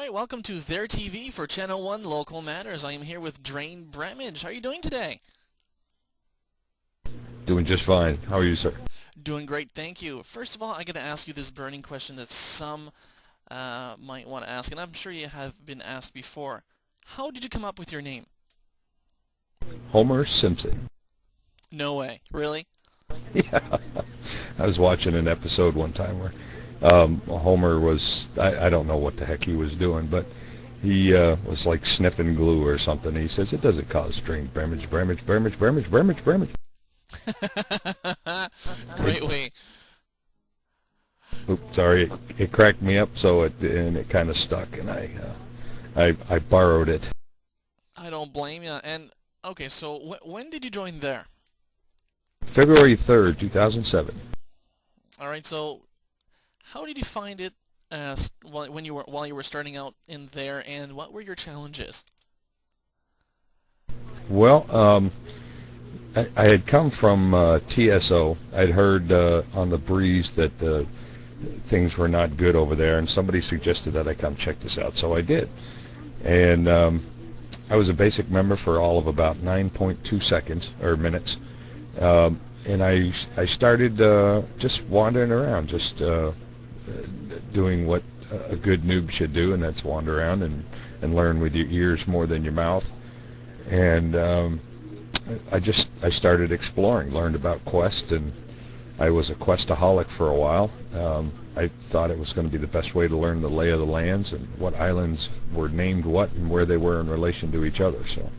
right, welcome to ThereTV for Channel 1 Local Matters. I am here with Drain Bramage. How are you doing today? Doing just fine. How are you, sir? Doing great, thank you. First of all, I got to ask you this burning question that some might want to ask, and I'm sure you have been asked before. How did you come up with your name? Homer Simpson. No way. Really? Yeah. I was watching an episode one time where Homer was, I don't know what the heck he was doing, but he was like sniffing glue or something. He says, it doesn't cause drain damage, damage, damage, damage, damage, damage. Great way. Oops, sorry, it cracked me up, and it kind of stuck, and I borrowed it. I don't blame you. And, okay, so when did you join there? February 3rd, 2007. All right, so how did you find it while you were starting out in there, and what were your challenges? Well, I had come from TSO. I'd heard on the breeze that things were not good over there, and somebody suggested that I come check this out, so I did. And I was a basic member for all of about 9.2 seconds, or minutes. And I started just wandering around, just doing what a good noob should do, and that's wander around and learn with your ears more than your mouth. And I started exploring, learned about Quest, and I was a Questaholic for a while. I thought it was going to be the best way to learn the lay of the lands and what islands were named what and where they were in relation to each other. So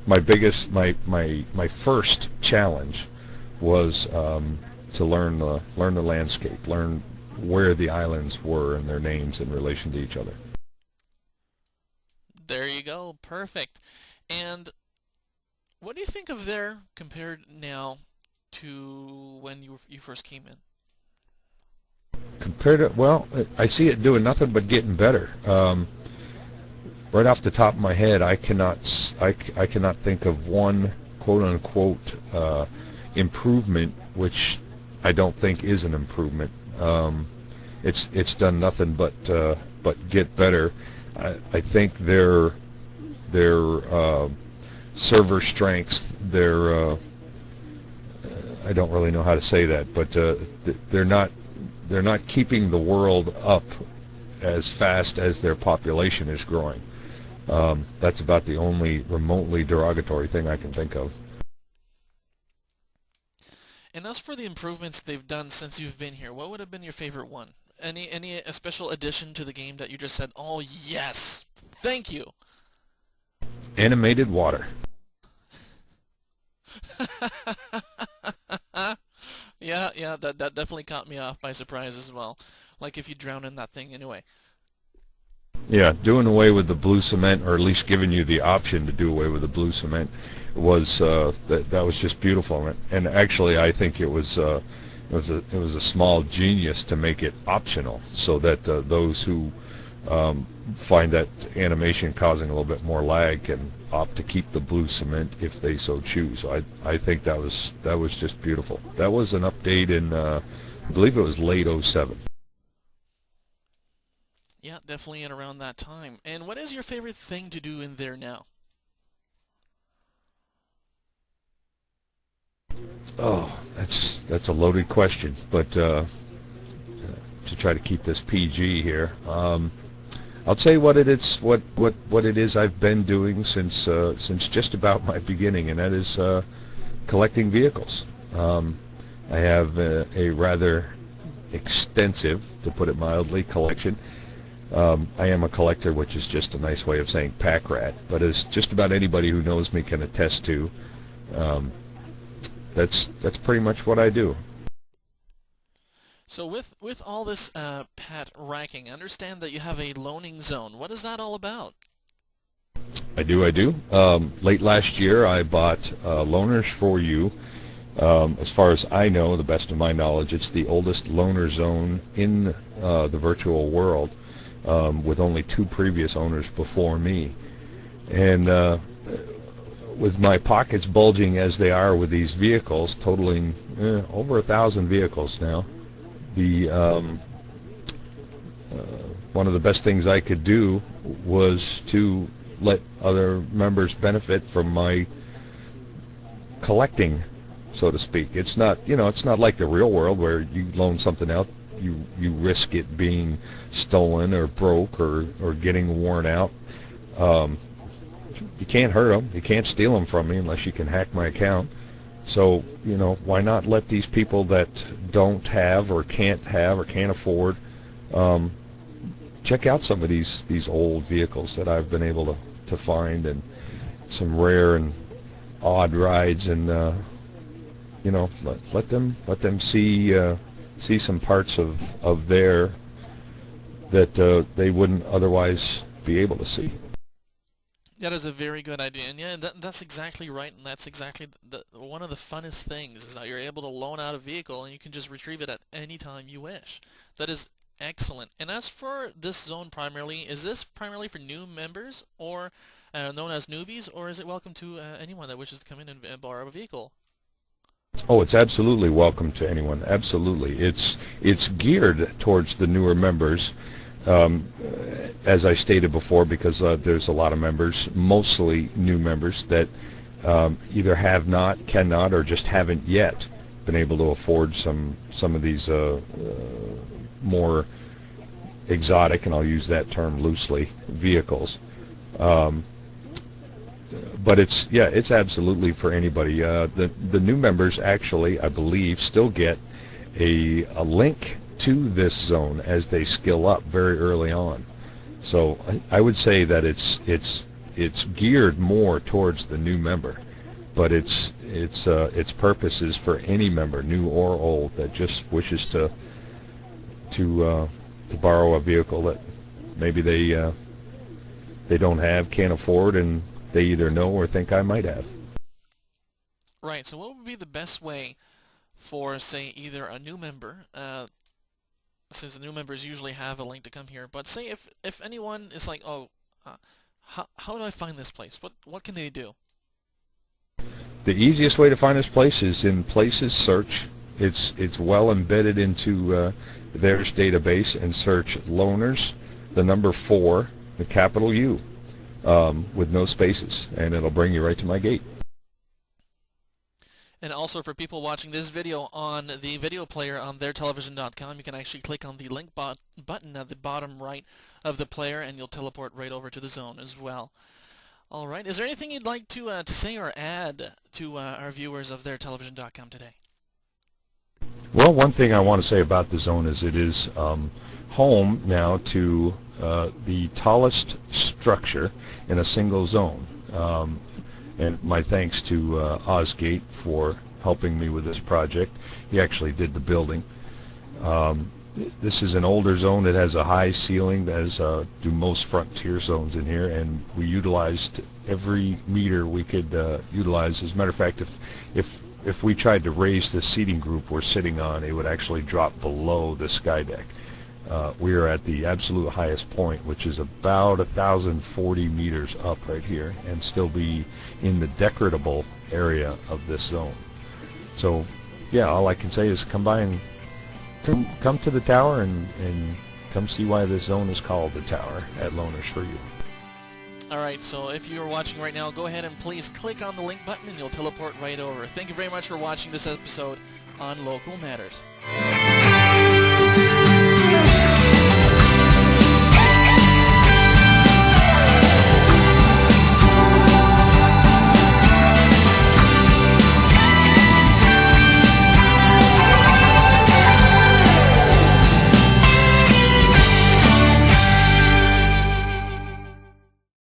my first challenge was to learn the landscape, learn where the islands were and their names in relation to each other. There you go. Perfect. And what do you think of there compared now to when you first came in? Compared to, well, I see it doing nothing but getting better. Right off the top of my head, I cannot think of one quote unquote improvement which I don't think is an improvement. It's done nothing but get better. I think their server strengths, I don't really know how to say that, but they're not keeping the world up as fast as their population is growing. That's about the only remotely derogatory thing I can think of. And as for the improvements they've done since you've been here, what would have been your favorite one? Any a special addition to the game that you just said, "Oh yes, thank you." Animated water. Yeah, that definitely caught me off by surprise as well. Like if you drown in that thing anyway. Yeah, doing away with the blue cement, or at least giving you the option to do away with the blue cement, was that was just beautiful. And actually, I think it was a small genius to make it optional, so that those who find that animation causing a little bit more lag can opt to keep the blue cement if they so choose. So I think that was just beautiful. That was an update in I believe it was late '07. Yeah, definitely in around that time. And what is your favorite thing to do in there now? Oh, that's a loaded question, but to try to keep this PG here, I'll tell you what it is. What it is I've been doing since just about my beginning, and that is collecting vehicles. I have a rather extensive, to put it mildly, collection. I am a collector, which is just a nice way of saying pack rat, but as just about anybody who knows me can attest to, that's pretty much what I do. So with all this pet racking, I understand that you have a loaning zone. What is that all about? I do. Late last year, I bought Loaners4U. As far as I know, the best of my knowledge, it's the oldest loaner zone in the virtual world, with only 2 previous owners before me. And with my pockets bulging as they are with these vehicles, totaling over 1,000 vehicles now, the one of the best things I could do was to let other members benefit from my collecting, so to speak. It's not, it's not like the real world where you loan something out, you risk it being stolen or broke or getting worn out. You can't hurt them. You can't steal them from me unless you can hack my account. So, why not let these people that don't have or can't afford check out some of these old vehicles that I've been able to find, and some rare and odd rides, and let them see some parts of there that they wouldn't otherwise be able to see. That is a very good idea, and yeah, that's exactly right, and that's exactly one of the funnest things is that you're able to loan out a vehicle and you can just retrieve it at any time you wish. That is excellent. And as for this zone primarily, is this primarily for new members, or known as newbies, or is it welcome to anyone that wishes to come in and borrow a vehicle? Oh, it's absolutely welcome to anyone. Absolutely, it's geared towards the newer members. As I stated before, because there's a lot of members, mostly new members, that either have not, cannot, or just haven't yet been able to afford some of these more exotic, and I'll use that term loosely, vehicles. But it's absolutely for anybody. The new members actually, I believe, still get a link to this zone as they skill up very early on. So I would say that it's geared more towards the new member, but its purpose is for any member, new or old, that just wishes to borrow a vehicle that maybe they don't have, can't afford, and they either know or think I might have. Right, so what would be the best way for, say, either a new member, since the new members usually have a link to come here, but say if anyone is like, oh, how do I find this place? What can they do? The easiest way to find this place is in Places search. It's well embedded into Theirs database, and search Loaners, the number 4, the capital U, with no spaces, and it'll bring you right to my gate. And also for people watching this video on the video player on ThereTelevision.com, you can actually click on the link button at the bottom right of the player, and you'll teleport right over to the zone as well. All right. Is there anything you'd like to say or add to our viewers of ThereTelevision.com today? Well, one thing I want to say about the zone is it is home now to the tallest structure in a single zone. And my thanks to Osgate for helping me with this project. He actually did the building. This is an older zone. It has a high ceiling, as do most frontier zones in here, and we utilized every meter we could utilize. As a matter of fact, if we tried to raise the seating group we're sitting on, it would actually drop below the sky deck. We are at the absolute highest point, which is about 1,040 meters up right here, and still be in the decoratable area of this zone. So, yeah, all I can say is come by and come to the tower and come see why this zone is called the Tower at Loaners4U. Alright, so if you're watching right now, go ahead and please click on the link button and you'll teleport right over. Thank you very much for watching this episode on Local Matters.